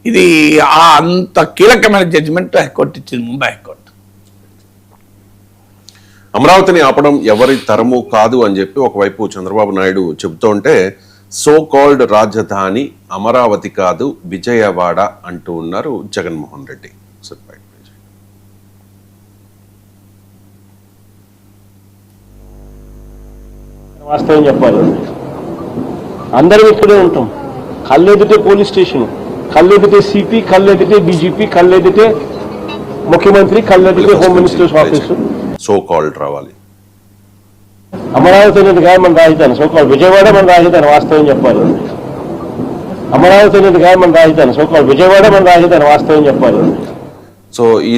ఇది అంత కీలకమైన జడ్జిమెంట్ హైకోర్టు ఇచ్చింది, ముంబై హైకోర్టు. అమరావతిని ఆపడం ఎవరి తరము కాదు అని చెప్పి ఒకవైపు చంద్రబాబు నాయుడు చెబుతూ ఉంటే, సో కాల్డ్ రాజధాని అమరావతి కాదు విజయవాడ అంటూ ఉన్నారు జగన్మోహన్ రెడ్డి. వాస్తవం చెప్పాలి, అందరం ఇక్కడే ఉంటాం. కళ్ళెదితే పోలీస్ స్టేషన్, కళ్ళెదితే సిపి, కళ్ళెదితే డీజీపీ, కళ్ళెదితే ముఖ్యమంత్రి, కళ్ళెదితే home ministers office. So called రావాలి. అమరావతి అనేది కాదు మన రాజధాని, సో కాల్డ్ విజయవాడ మన రాజధాని. వాస్తవం చెప్పాలి, అమరావతి అనేది కాదు మన రాజధాని, సో కాల్డ్ విజయవాడ మన రాజధాని. వాస్తవం చెప్పాలి. సో ఈ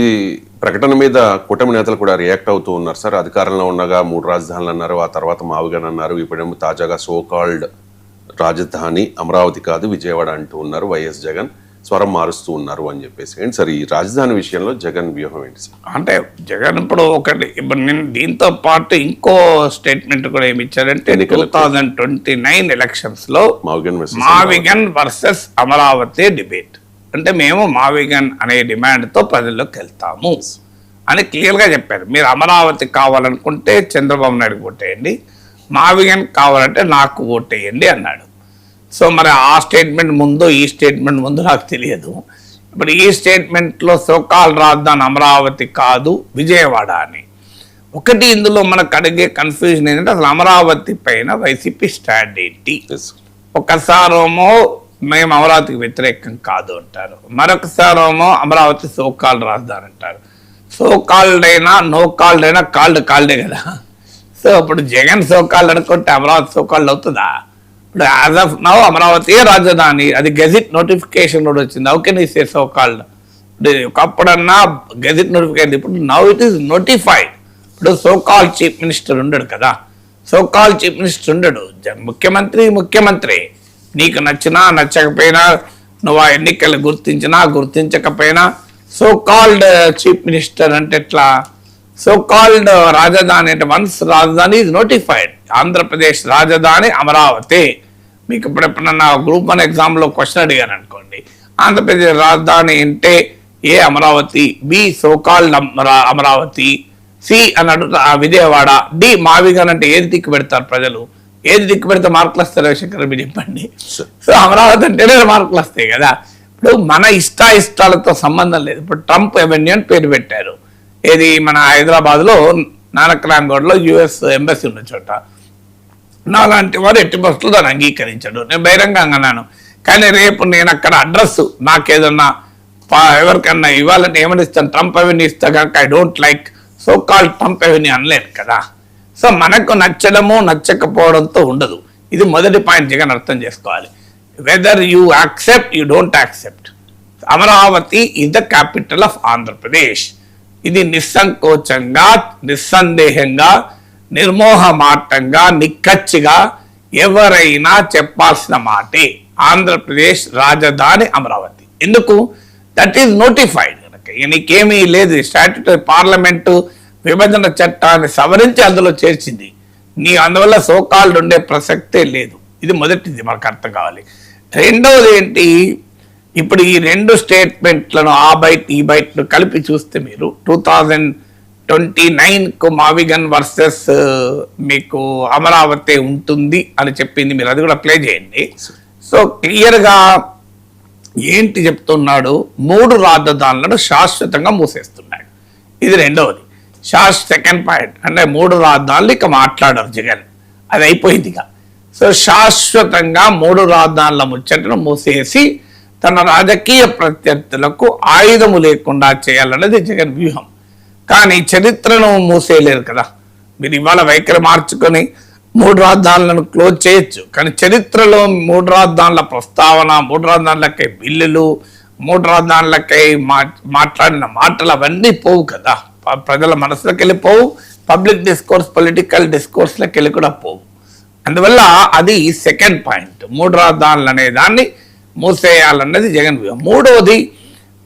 ప్రకటన మీద కూటమి నేతలు కూడా రియాక్ట్ అవుతూ ఉన్నారు సార్. అధికారంలో ఉండగా 3 రాజధానులు అన్నారు, ఆ తర్వాత మావిగన్ అన్నారు, ఇప్పుడేమో తాజాగా సో కాల్డ్ రాజధాని అమరావతి కాదు విజయవాడ అంటూ ఉన్నారు. వైఎస్ జగన్ స్వరం మారుస్తూ ఉన్నారు అని చెప్పేసి. ఏంటి సార్ ఈ రాజధాని విషయంలో జగన్ వ్యూహం ఏంటి సార్? అంటే జగన్ ఇప్పుడు నేను దీంతో పాటు ఇంకో స్టేట్మెంట్ కూడా ఏమి ఇచ్చారంటే, 2029 ఎలక్షన్స్ లో మావిగన్ వర్సెస్ అమరావతి డిబేట్, అంటే మేము మావిగన్ అనే డిమాండ్తో ప్రజల్లోకి వెళ్తాము అని క్లియర్గా చెప్పారు. మీరు అమరావతి కావాలనుకుంటే చంద్రబాబు నాయుడుకి ఓటేయండి, మావిగన్ కావాలంటే నాకు ఓటేయండి అన్నాడు. సో మరి ఆ స్టేట్మెంట్ ముందు ఈ స్టేట్మెంట్ ముందు నాకు తెలియదు. ఇప్పుడు ఈ స్టేట్మెంట్లో సోకాల్ రాజధాని అమరావతి కాదు విజయవాడ అని ఒకటి. ఇందులో మనకు అడిగే కన్ఫ్యూజన్ ఏంటంటే అసలు అమరావతి పైన వైసీపీ స్టాండ్ ఏంటి? ఒకసారేమో మేము అమరావతికి వ్యతిరేకం కాదు అంటారు, మరొకసారేమో అమరావతి సోకాల్ రాజధాని అంటారు. సోకాల్డ్ అయినా నో కాల్డ్ అయినా కాల్డే కదా. సో ఇప్పుడు జగన్ సోకాల్డ్ అనుకుంటే అమరావతి సోకాల్డ్ అవుతుందా? ఇప్పుడు యాజ్ ఆఫ్ నౌ అమరావతి రాజధాని, అది గెజిట్ నోటిఫికేషన్ కూడా వచ్చింది. ఓకే నీ సే సోకాల్డ్, ఒకప్పుడన్నా గెజిట్ నోటిఫికేషన్, ఇప్పుడు నౌ ఇట్ ఈస్ నోటిఫైడ్. ఇప్పుడు సోకాల్ చీఫ్ మినిస్టర్ ఉండడు కదా, సోకాల్ చీఫ్ మినిస్టర్ ఉండడు, ముఖ్యమంత్రి నీకు నచ్చినా నచ్చకపోయినా, నువ్వు ఆ ఎన్నికలు గుర్తించినా గుర్తించకపోయినా సో కాల్డ్ చీఫ్ మినిస్టర్ అంటే ఎట్లా? సో కాల్డ్ రాజధాని అంటే వన్స్ రాజధాని ఈజ్ నోటిఫైడ్, ఆంధ్రప్రదేశ్ రాజధాని అమరావతి. మీకు ఇప్పుడు ఎప్పుడన్నా గ్రూప్ 1 ఎగ్జామ్లో క్వశ్చన్ అడిగాను అనుకోండి, ఆంధ్రప్రదేశ్ రాజధాని అంటే A Amaravati, B so called Amaravati, C అన్నాడు విజయవాడ, డి మావిగన్ అంటే ఏది దిక్కు పెడతారు ప్రజలు? ఏది దిక్కు పెడితే మార్కులు వస్తారు రవిశంకర్ మీరు చెప్పండి. సో అమరావతి అంటేనే మార్కులు వస్తాయి కదా. ఇప్పుడు మన ఇష్టాలతో సంబంధం లేదు. ఇప్పుడు ట్రంప్ అవెన్యూ అని పేరు పెట్టారు, ఏది మన హైదరాబాద్లో నానక్రాంగోడ్లో యుఎస్ ఎంబసీ ఉన్న చోట. నాలాంటి వారు ఎట్టి బస్సులు దాన్ని అంగీకరించాడు, నేను బహిరంగంగా అన్నాను. కానీ రేపు నేను అక్కడ అడ్రస్ నాకేదన్నా ఎవరికన్నా ఇవ్వాలంటే ఏమని ఇస్తాను? ట్రంప్ అవెన్యూ ఇస్తా కనుక I don't like so called Trump avenue అనలేదు కదా. సో మనకు నచ్చడము నచ్చకపోవడంతో ఉండదు. ఇది మొదటి పాయింట్ జగన్ అర్థం చేసుకోవాలి. Whether you accept you don't accept, Amaravati is the capital of Andhra Pradesh. ఇది నిస్సంకోచంగా, నిస్సందేహంగా, నిర్మోహమాటంగా, నిక్కచ్చిగా ఎవరైనా చెప్పాల్సిన మాటే ఆంధ్రప్రదేశ్ రాజధాని అమరావతి. ఎందుకు? That is notified. నీకేమీ లేదు, స్టాట్యూటరీ పార్లమెంటు విభజన చట్టాన్ని సవరించి అందులో చేర్చింది, అందువల్ల సోకాల్డ్ ఉండే ప్రసక్తే లేదు. ఇది మొదటిది మనకు అర్థం కావాలి. రెండవది ఏంటి, ఇప్పుడు ఈ 2 స్టేట్మెంట్లను ఆ బయట ఈ బయటను కలిపి చూస్తే మీరు 2029కు మావిగన్ వర్సెస్ మీకు అమరావతి ఉంటుంది అని చెప్పింది, మీరు అది కూడా ప్లే చేయండి. సో క్లియర్గా ఏంటి చెప్తున్నాడు? 3 రాజధానులను శాశ్వతంగా మూసేస్తున్నాడు. ఇది రెండవది. సెకండ్ పాయింట్ అంటే 3 రాజధానులు ఇక మాట్లాడారు జగన్, అది అయిపోయింది ఇక. సో శాశ్వతంగా 3 రాజధానుల ముచ్చటను మూసేసి తన రాజకీయ ప్రత్యర్థులకు ఆయుధము లేకుండా చేయాలన్నది జగన్ వ్యూహం. కానీ చరిత్రను మూసేయలేరు కదా. మీరు ఇవాళ వైఖరి మార్చుకొని 3 రాజధానులను క్లోజ్ చేయొచ్చు, కానీ చరిత్రలో 3 రాజధానుల ప్రస్తావన, 3 రాజధానులకై బిల్లులు, 3 రాజధానులకై మాట్లాడిన మాటలు అవన్నీ పోవు కదా. ప్రజల మనసులోకి వెళ్ళిపోవు, పబ్లిక్ డిస్కోర్స్ పొలిటికల్ డిస్కోర్స్లోకి వెళ్ళి కూడా పోవు. అందువల్ల అది సెకండ్ పాయింట్, 3 రాజధానులు అనే దాన్ని మూసేయాలన్నది జగన్ వ్యూహం. మూడవది,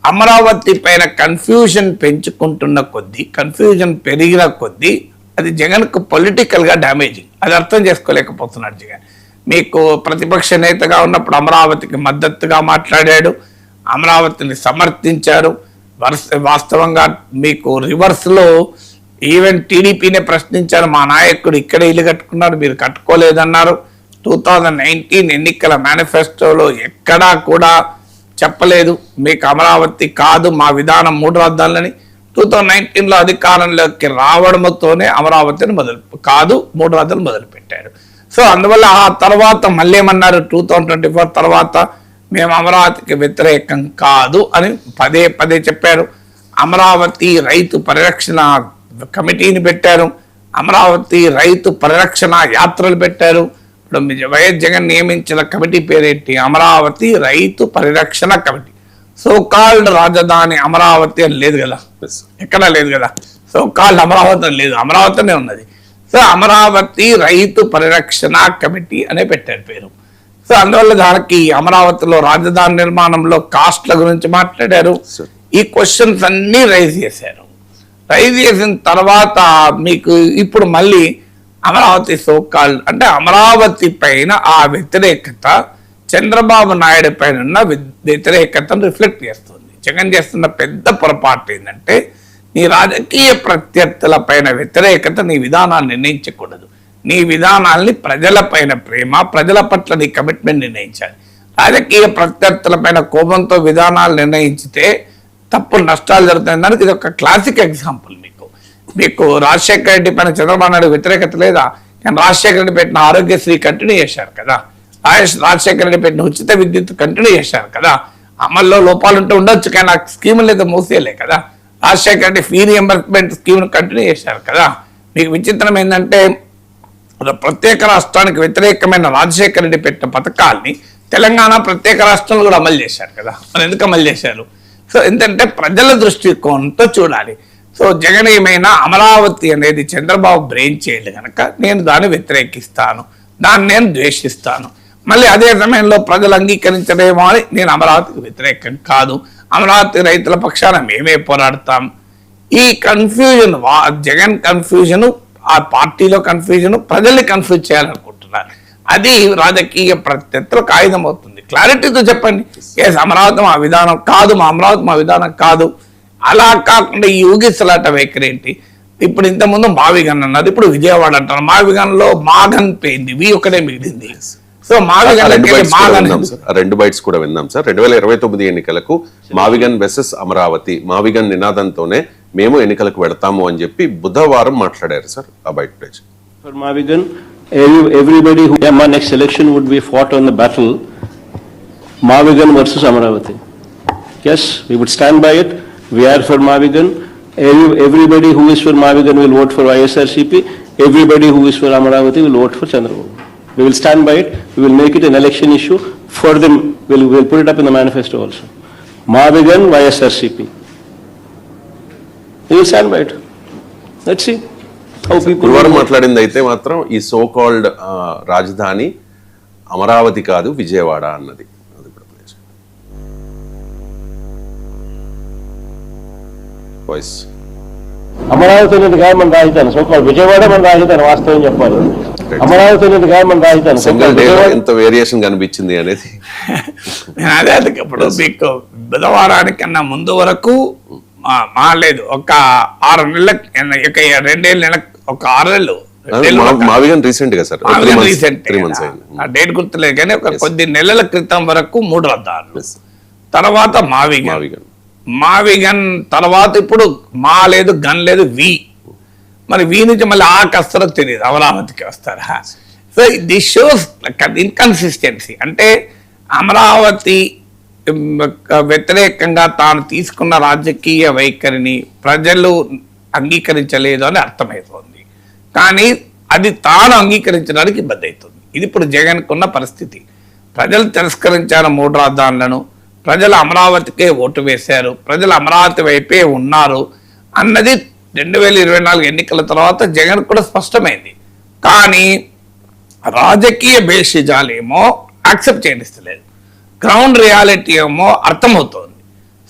అమరావతి పైన కన్ఫ్యూజన్ పెంచుకుంటున్న కొద్దీ, కన్ఫ్యూజన్ పెరిగిన కొద్దీ అది జగన్కు పొలిటికల్గా డ్యామేజింగ్. అది అర్థం చేసుకోలేకపోతున్నాడు జగన్. మీకు ప్రతిపక్ష నేతగా ఉన్నప్పుడు అమరావతికి మద్దతుగా మాట్లాడాడు, అమరావతిని సమర్థించారు. వాస్తవంగా మీకు రివర్స్లో ఈవెన్ టీడీపీనే ప్రశ్నించారు, మా నాయకుడు ఇక్కడే ఇల్లు కట్టుకున్నారు, మీరు కట్టుకోలేదన్నారు. 2019 ఎన్నికల మేనిఫెస్టోలో ఎక్కడా కూడా చెప్పలేదు మీకు అమరావతి కాదు మా విధానం 3 రాజధానులని. 2019లో అధికారంలోకి రావడంతోనే అమరావతిని కాదు 3 రాజధానులు మొదలుపెట్టారు. సో అందువల్ల ఆ తర్వాత మళ్ళీ ఏమన్నారు, 2024 తర్వాత మేము అమరావతికి వ్యతిరేకం కాదు అని పదే పదే చెప్పారు. అమరావతి రైతు పరిరక్షణ కమిటీని పెట్టారు, అమరావతి రైతు పరిరక్షణ యాత్రలు పెట్టారు. ఇప్పుడు వైఎస్ జగన్ నియమించిన కమిటీ పేరేంటి, అమరావతి రైతు పరిరక్షణ కమిటీ. సో కాల్డ్ రాజధాని అమరావతి అని లేదు కదా, ఎక్కడా లేదు కదా. సో కాల్డ్ అమరావతి అని లేదు, అమరావతినే ఉన్నది. సో అమరావతి రైతు పరిరక్షణ కమిటీ అనే పెట్టారు పేరు. సో అందువల్ల దానికి అమరావతిలో రాజధాని నిర్మాణంలో కాస్ట్ల గురించి మాట్లాడారు. ఈ క్వశ్చన్స్ అన్నీ రైజ్ చేశారు. రైజ్ చేసిన తర్వాత మీకు ఇప్పుడు మళ్ళీ అమరావతి సోకాల్డ్ అంటే అమరావతి పైన ఆ వ్యతిరేకత చంద్రబాబు నాయుడు పైన ఉన్న వ్యతిరేకతను రిఫ్లెక్ట్ చేస్తుంది. జగన్ చేస్తున్న పెద్ద పొరపాటు ఏంటంటే నీ రాజకీయ ప్రత్యర్థుల పైన వ్యతిరేకత నీ విధానాన్ని నిర్ణయించకూడదు. నీ విధానాల్ని ప్రజల పైన ప్రేమ, ప్రజల పట్ల నీ కమిట్మెంట్ నిర్ణయించాలి. రాజకీయ ప్రత్యర్థుల పైన కోపంతో విధానాలు నిర్ణయించితే తప్పులు నష్టాలు జరుగుతాయి. దానికి ఇది ఒక క్లాసిక్ ఎగ్జాంపుల్. మీకు రాజశేఖర రెడ్డి పైన చంద్రబాబు నాయుడు వ్యతిరేకత లేదా? కానీ రాజశేఖర రెడ్డి పెట్టిన ఆరోగ్యశ్రీ కంటిన్యూ చేశారు కదా, రాజశేఖర రెడ్డి పెట్టిన ఉచిత విద్యుత్ కంటిన్యూ చేశారు కదా. అమల్లో లోపాలు ఉంటే ఉండొచ్చు, కానీ ఆ స్కీములు అయితే మూసేయలే కదా. రాజశేఖర రెడ్డి ఫీ రియంబర్స్మెంట్ స్కీమ్ను కంటిన్యూ చేశారు కదా. మీకు విచిత్రం ఏంటంటే ప్రత్యేక రాష్ట్రానికి వ్యతిరేకమైన రాజశేఖర రెడ్డి పెట్టిన పథకాల్ని తెలంగాణ ప్రత్యేక రాష్ట్రంలో కూడా అమలు చేశారు కదా. మరి ఎందుకు అమలు చేశారు? సో ఎందుకంటే ప్రజల దృష్టికోణంతో చూడాలి. సో జగన్ ఏమైనా అమరావతి అనేది చంద్రబాబు బ్రెయిన్ చైల్డ్ కనుక నేను దాన్ని వ్యతిరేకిస్తాను, దాన్ని నేను ద్వేషిస్తాను. మళ్ళీ అదే సమయంలో ప్రజలు అంగీకరించడేమో అని నేను అమరావతికి వ్యతిరేకం కాదు, అమరావతి రైతుల పక్షాన మేమే పోరాడతాం. ఈ కన్ఫ్యూజన్ జగన్ కన్ఫ్యూజను, ఆ పార్టీలో కన్ఫ్యూజన్, ప్రజల్ని కన్ఫ్యూజ్ చేయాలనుకుంటున్నారు. అది రాజకీయ ప్రత్యర్థులకు ఆయుధం అవుతుంది. క్లారిటీతో చెప్పండి, ఎస్ అమరావతి మా విధానం కాదు, మా అమరావతి మా విధానం కాదు. అలా కాకుండా ఈ ఊగిసలాట వైఖరి ఏంటి? ఇప్పుడు ఇంతకుముందు మావిగన్ అన్నారు, ఇప్పుడు విజయవాడ అంటారు. మావిగన్లో మాగన్ పోయింది, వి ఒకటే మిగిలింది. సో మావిగన్ రెండు బైట్స్ కూడా విందాం సార్. 2029 ఎన్నికలకు మావిగన్ వెసెస్ అమరావతి, మావిగన్ నినాదంతోనే మేము ఎన్నికలకు వెడతాము అని చెప్పి బుధవారం మాట్లాడారు సార్. ఆ bite please. For Mavigan, everybody who my next election would be fought on the battle Mavigan versus Amaravati. Yes, we would stand by it. We are for Mavigan. Everybody who is for Mavigan will vote for ISRCP. Everybody who is for Amaravati will vote for Chandrababu. We will stand by it. We will make it an election issue for them. We'll put it up in the manifesto also. Mavigan, ISRCP. We will stand by it. Let's see. గురువారం మాట్లాడింది అయితే మాత్రం ఈ so called రాజధాని అమరావతి కాదు విజయవాడ అన్నది. Voice Amaravati అనేది కాదు మన రాజధాని, సో కాల్డ్ విజయవాడ మన రాజధాని. వాస్తవం చెప్పాలి, అమరావతి అనేది కాదు మన రాజధాని. ఎంత వేరియేషన్ కనిపించింది అనేది అదే. ఇప్పుడు మీకు బుధవారానికన్నా ముందు వరకు మాలేదు, ఒక 6 నెలల 2 నెలల ఒక 6 నెలలు మావిగన్ రీసెంట్ గా సార్, డేట్ గుర్తులేదు కానీ ఒక కొద్ది నెలల క్రితం వరకు 3 రాజధానులు, తర్వాత మావిగన్ తర్వాత ఇప్పుడు మా లేదు, గన్ లేదు, వి. మరి వి నుంచి మళ్ళీ ఆ కస్తరో తెలియదు, అమరావతికి వస్తారా? So this shows inconsistency. అంటే అమరావతి వ్యతిరేకంగా తాను తీసుకున్న రాజకీయ వైఖరిని ప్రజలు అంగీకరించలేదు అని అర్థమవుతోంది, కానీ అది తాను అంగీకరించడానికి ఇబ్బంది అవుతుంది. ఇది ఇప్పుడు జగన్కున్న పరిస్థితి. ప్రజలు తిరస్కరించారు 3 రాజధానులను, ప్రజలు అమరావతికే ఓటు వేశారు, ప్రజలు అమరావతి వైపే ఉన్నారు అన్నది 2024 ఎన్నికల తర్వాత జగన్ కూడా స్పష్టమైంది. కానీ రాజకీయ బేషిజాలేమో యాక్సెప్ట్ చేయనిస్తలేదు, గ్రౌండ్ రియాలిటీ ఏమో అర్థమవుతోంది.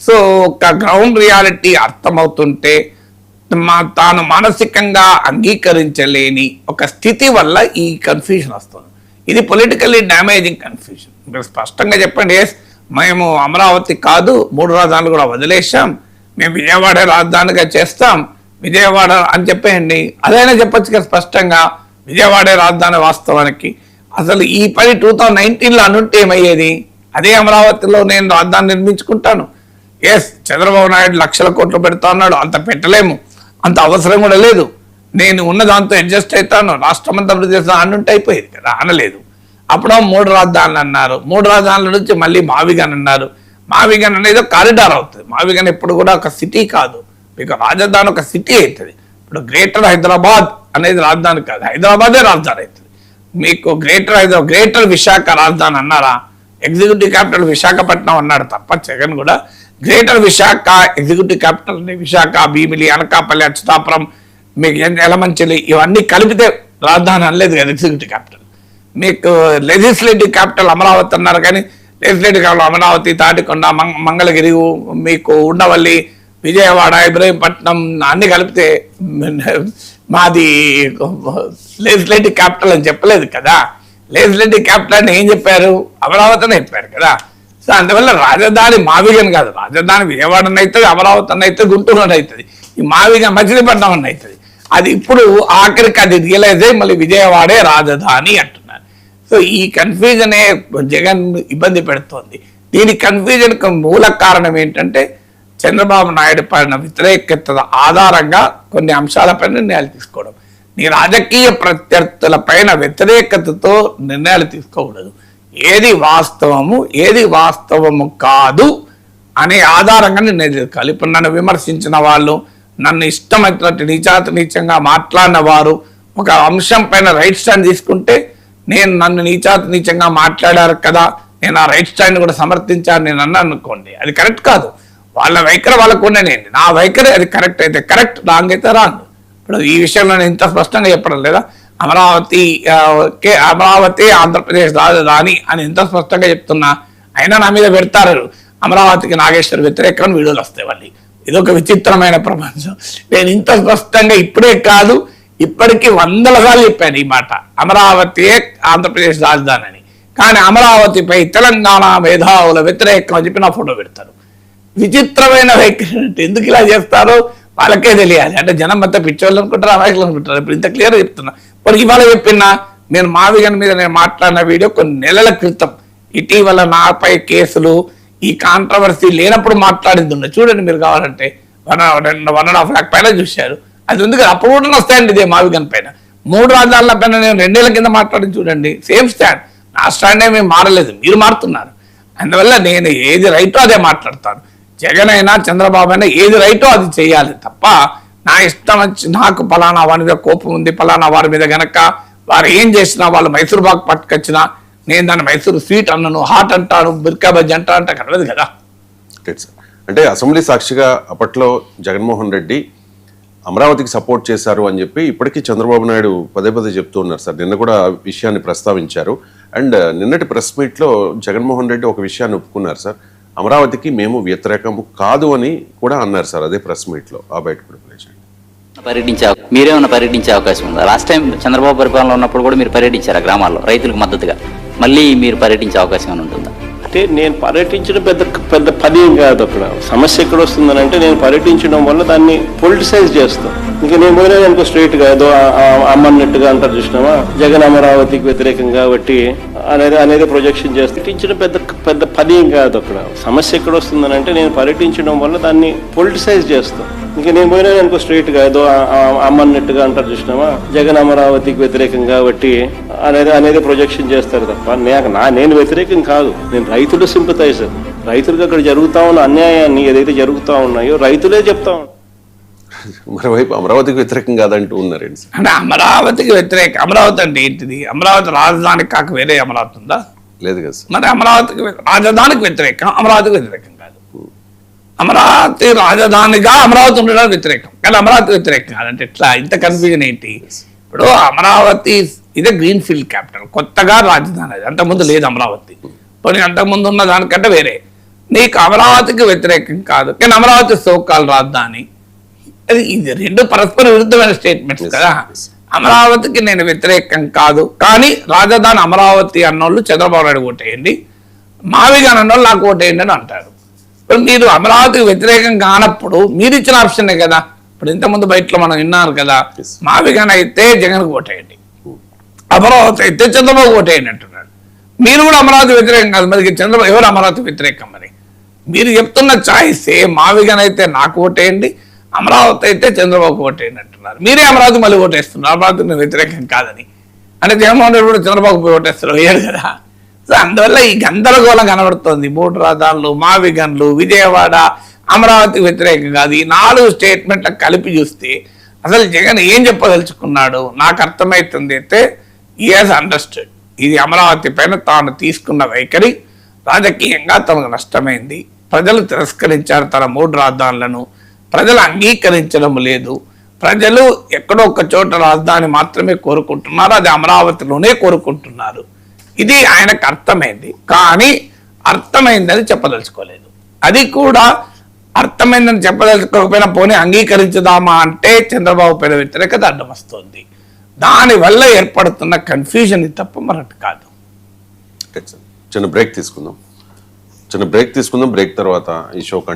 సో ఒక గ్రౌండ్ రియాలిటీ అర్థమవుతుంటే తాను మానసికంగా అంగీకరించలేని ఒక స్థితి వల్ల ఈ కన్ఫ్యూజన్ వస్తుంది. ఇది పొలిటికల్లీ డ్యామేజింగ్ కన్ఫ్యూజన్. మీరు స్పష్టంగా చెప్పండి, మేము అమరావతి కాదు 3 రాజధానులు కూడా వదిలేసాం, మేము విజయవాడ రాజధానిగా చేస్తాం, విజయవాడ అని చెప్పేయండి. అదైనా చెప్పొచ్చు కదా స్పష్టంగా, విజయవాడే రాజధాని. వాస్తవానికి అసలు ఈ పని 2019లో అనుంటే ఏమయ్యేది? అదే అమరావతిలో నేను రాజధాని నిర్మించుకుంటాను. ఎస్, చంద్రబాబు నాయుడు లక్షల కోట్లు పెడతా ఉన్నాడు, అంత పెట్టలేము, అంత అవసరం కూడా లేదు, నేను ఉన్న దాంతో అడ్జస్ట్ అవుతాను, రాష్ట్రం అంతా అభివృద్ధి చేస్తాను అనుంటే అయిపోయేది కదా. అనలేదు. అప్పుడు 3 రాజధానులు అన్నారు. 3 రాజధానుల నుంచి మళ్ళీ మావిగన్ అన్నారు. మావిగన్ అనేది కారిడార్ అవుతుంది. మావిగన్ ఎప్పుడు కూడా ఒక సిటీ కాదు, మీకు రాజధాని ఒక సిటీ అవుతుంది. ఇప్పుడు గ్రేటర్ హైదరాబాద్ అనేది రాజధాని కాదు, హైదరాబాదే రాజధాని అవుతుంది. మీకు గ్రేటర్ విశాఖ రాజధాని అన్నారా? ఎగ్జిక్యూటివ్ క్యాపిటల్ విశాఖపట్నం అన్నాడు తప్ప జగన్ కూడా greater Visakha executive capital Visakha, Bheemili, Anakapalli, Achyutapuram, మీకు ఎలమంచిలి ఇవన్నీ కలిపితే రాజధాని అనలేదు కదా ఎగ్జిక్యూటివ్ క్యాపిటల్. మీకు లెజిస్లేటివ్ క్యాపిటల్ అమరావతి అన్నారు, కానీ లెజిస్లేటివ్ క్యాపిటల్ అమరావతి, తాటికొండ, మంగళగిరి, మీకు ఉండవల్లి, విజయవాడ, ఇబ్రహీంపట్నం అన్ని కలిపితే మాది లెజిస్లేటివ్ క్యాపిటల్ అని చెప్పలేదు కదా. లెజిస్లేటివ్ క్యాపిటల్ అని ఏం చెప్పారు? అమరావతి అని చెప్పారు కదా. సో అందువల్ల రాజధాని మావిగన్ కాదు, రాజధాని విజయవాడ అని అవుతుంది, అమరావతి అని అవుతుంది, గుంటూరు అని అవుతుంది, ఈ మావిగన్ మచిలీపట్నం అని అవుతుంది. అది ఇప్పుడు ఆఖరికి అది రియలైజ్ అయ్యి మళ్ళీ విజయవాడే రాజధాని అంటున్నారు. సో ఈ కన్ఫ్యూజనే జగన్ ఇబ్బంది పెడుతోంది. దీని కన్ఫ్యూజన్కి మూల కారణం ఏంటంటే చంద్రబాబు నాయుడు పైన వ్యతిరేకత ఆధారంగా కొన్ని అంశాలపైన నిర్ణయాలు తీసుకోవడం. నీ రాజకీయ ప్రత్యర్థుల పైన వ్యతిరేకతతో నిర్ణయాలు తీసుకోకూడదు. ఏది వాస్తవము, ఏది వాస్తవము కాదు అనే ఆధారంగా నిర్ణయం తీసుకోవాలి. ఇప్పుడు నన్ను విమర్శించిన వాళ్ళు, నన్ను ఇష్టమైనటువంటి నీచంగా మాట్లాడిన వారు ఒక అంశం పైన రైట్ స్టాండ్ తీసుకుంటే, నన్ను నీచంగా మాట్లాడారు కదా, నేను ఆ రైట్ స్టాండ్ కూడా సమర్థించాను నేను అన్నాను అనుకోండి, అది కరెక్ట్ కాదు. వాళ్ళ వైఖరి వాళ్ళకు ఉండేనండి, నా వైఖరి అది కరెక్ట్ అయితే కరెక్ట్, రాంగ్ అయితే రాంగ్. ఇప్పుడు ఈ విషయంలో నేను ఇంత స్పష్టంగా చెప్పడం లేదా? అమరావతి ఆంధ్రప్రదేశ్ రాజధాని అని ఎంత స్పష్టంగా చెప్తున్నా, అయినా నా మీద పెడతారు అమరావతికి నాగేశ్వర్ వ్యతిరేకం వీడియోలు వస్తాయి వాళ్ళకి. ఇదొక విచిత్రమైన ప్రపంచం. నేను ఇంత స్పష్టంగా ఇప్పుడే కాదు, ఇప్పటికీ 100 సార్లు చెప్పాను ఈ మాట, అమరావతి ఆంధ్రప్రదేశ్ రాజధాని అని. కానీ అమరావతిపై తెలంగాణ మేధావుల వ్యతిరేకం అని చెప్పి నా ఫోటో పెడతారు. విచిత్రమైన వైఖరి. ఎందుకు ఇలా చేస్తారో వాళ్ళకే తెలియాలి. అంటే జనం అంతా పిచ్చోళ్ళు అనుకుంటారు, అమాయకులు అనుకుంటారు. ఇప్పుడు ఇంత క్లియర్గా చెప్తున్నా. ఇప్పటికి ఇవాళ చెప్పినా నేను మావిగన్ మీద నేను మాట్లాడిన వీడియో కొన్ని నెలల క్రితం, ఇటీవల నాపై కేసులు ఈ కాంట్రవర్సీ లేనప్పుడు మాట్లాడింది ఉంది. చూడండి మీరు కావాలంటే 1.5 lakh పైన చూశారు. అది ఉంది కదా, అప్పుడు కూడా వస్తాయండి ఇదే మావిగన్ పైన. 3 రాజధానుల పైన నేను 2 ఏళ్ల కింద మాట్లాడింది చూడండి, సేమ్ స్టాండ్. నా స్టాండే మేము మారలేదు, మీరు మారుతున్నారు. అందువల్ల నేను ఏది రైటో అదే మాట్లాడతాను. జగన్ అయినా చంద్రబాబు అయినా ఏది రైటో అది చేయాలి తప్ప నా ఇష్టం వచ్చి నాకు పలానా వారి మీద కోపం ఉంది, పలానా వారి మీద గనక వారు ఏం చేసినా, వాళ్ళు మైసూర్ బాగ్ పట్టుకొచ్చినా నేను దాన్ని మైసూర్ స్వీట్ అన్నను, హాట్ అంటాను, బిర్కా బజ్జీ అంటే కలవదు కదా. అంటే అసెంబ్లీ సాక్షిగా అప్పట్లో జగన్మోహన్ రెడ్డి అమరావతికి సపోర్ట్ చేశారు అని చెప్పి ఇప్పటికీ చంద్రబాబు నాయుడు పదే చెప్తూ ఉన్నారు సార్. నిన్న కూడా విషయాన్ని ప్రస్తావించారు. అండ్ నిన్నటి ప్రెస్ మీట్లో జగన్మోహన్ రెడ్డి ఒక విషయాన్ని ఒప్పుకున్నారు సార్, అమరావతికి మేము వ్యతిరేకము కాదు అని కూడా అన్నారు సార్ అదే ప్రెస్ మీట్లో. ఆ బయట కూడా మీరేమైనా పర్యటించే అవకాశం ఉందా? లాస్ట్ టైం చంద్రబాబు పరిపాలన ఉన్నప్పుడు కూడా మీరు పర్యటించారు గ్రామాల్లో రైతులకు మద్దతుగా, మళ్ళీ మీరు పర్యటించే అవకాశం ఏమైనా ఉంటుందా? అంటే నేను పర్యటించడం పెద్ద పని ఏం కాదు. అక్కడ సమస్య ఎక్కడ వస్తుందని అంటే, నేను పర్యటించడం వల్ల దాన్ని పొలిటిసైజ్ చేస్తాం. ఇంకా నేను పోయినా అనుకో స్ట్రైట్గా ఏదో అమ్మన్నట్టుగా అంటారు చూసినామా, జగన్ అమరావతికి వ్యతిరేకం కాబట్టి అనేది ప్రొజెక్షన్ చేస్తే పర్యటించడం పెద్ద పని ఏం కాదు. అక్కడ సమస్య ఎక్కడ వస్తుందని అంటే, నేను పర్యటించడం వల్ల దాన్ని పొలిటిసైజ్ చేస్తాం. ఇంకా నేను పోయినా అనుకో స్ట్రైట్గా ఏదో అమ్మన్నట్టుగా అంటారు చూసినామా, జగన్ అమరావతికి వ్యతిరేకం కాబట్టి అనేది ప్రొజెక్షన్ చేస్తారు తప్ప నేను వ్యతిరేకం కాదు. నేను రైతులు సింపథైజర్. రైతులకు అక్కడ జరుగుతా ఉన్న అన్యాయాన్ని ఏదైతే జరుగుతా ఉన్నాయో రైతులే చెప్తా ఉన్నారు. మరోవైపు అమరావతికి వ్యతిరేకం కాదంటూ ఉన్నారండి. అంటే అమరావతికి వ్యతిరేకం, అమరావతి అంటే ఏంటిది? అమరావతి రాజధానికి కాక వేరే అమరావతి ఉందా? లేదు కదా. మరి అమరావతికి రాజధానికి వ్యతిరేకం, అమరావతికి వ్యతిరేకం కాదు. అమరావతి రాజధానిగా అమరావతి ఉండడానికి వ్యతిరేకం, కానీ అమరావతి వ్యతిరేకం కాదంటే ఎట్లా? ఇంత కన్ఫ్యూజన్ ఏంటి? ఇప్పుడు అమరావతి ఇదే గ్రీన్ ఫీల్డ్ క్యాపిటల్, కొత్తగా రాజధాని. అది అంతకుముందు లేదు అమరావతి. పోనీ అంతకుముందు ఉన్న దానికంటే వేరే. నీకు అమరావతికి వ్యతిరేకం కాదు, కానీ అమరావతి సోకాల్ రాజధాని. అది ఇది 2 పరస్పర విరుద్ధమైన స్టేట్మెంట్స్ కదా. అమరావతికి నేను వ్యతిరేకం కాదు, కానీ రాజధాని అమరావతి అన్నోళ్ళు చంద్రబాబు నాయుడు ఓటేయండి. మావిగన్ అన్న వాళ్ళు నాకు ఓటేయండి అని అంటారు. ఇప్పుడు మీరు అమరావతికి వ్యతిరేకం కానప్పుడు మీరు ఇచ్చిన ఆప్షనే కదా. ఇప్పుడు ఇంతకుముందు బయటలో మనం విన్నారు కదా, మావిగన్ అయితే జగన్కి ఓటేయండి, అమరావతి అయితే చంద్రబాబు ఓటేయండి అంటున్నాడు. మీరు కూడా అమరావతి వ్యతిరేకం కాదు, మరి చంద్రబాబు ఎవరు అమరావతి వ్యతిరేకం? మరి మీరు చెప్తున్న చాయిసే మావిగన్ అయితే నాకు ఓటేయండి, అమరావతి అయితే చంద్రబాబుకు ఓటేయండి అంటున్నారు. మీరే అమరావతి మళ్ళీ ఓటేస్తున్నారు, అమరావతి వ్యతిరేకం కాదని. అంటే జగన్మోహన్ రెడ్డి కూడా చంద్రబాబు పోయి ఓటేస్తారు, వేయరు కదా. సో అందువల్ల ఈ గందరగోళం కనబడుతోంది. 3 రాజధానులు, మావిగన్లు, విజయవాడ అమరావతికి వ్యతిరేకం కాదు. ఈ 4 స్టేట్మెంట్లకు కలిపి చూస్తే అసలు జగన్ ఏం చెప్పదలుచుకున్నాడు నాకు అర్థమవుతుంది. అయితే ఈ హాజ్ అండర్స్టూడ్ ఇది అమరావతి పైన తాను తీసుకున్న వైఖరి రాజకీయంగా తనకు నష్టమైంది. ప్రజలు తిరస్కరించారు తన 3 రాజధానులను, ప్రజలు అంగీకరించడం లేదు. ప్రజలు ఎక్కడో ఒక చోట రాజధాని మాత్రమే కోరుకుంటున్నారు, అది అమరావతిలోనే కోరుకుంటున్నారు. ఇది ఆయనకు అర్థమైంది, కానీ అర్థమైందని చెప్పదలుచుకోలేదు. అది కూడా అర్థమైందని చెప్పదలుచుకోకపోయినా పోనీ అంగీకరించుదామా అంటే చంద్రబాబు పైన వ్యతిరేకత అడ్డం వస్తుంది. దానివల్ల ఏర్పడుతున్న కన్ఫ్యూజన్ తప్ప మరొకటి కాదు. చిన్న బ్రేక్ తీసుకుందాం. బ్రేక్ తర్వాత ఈ షో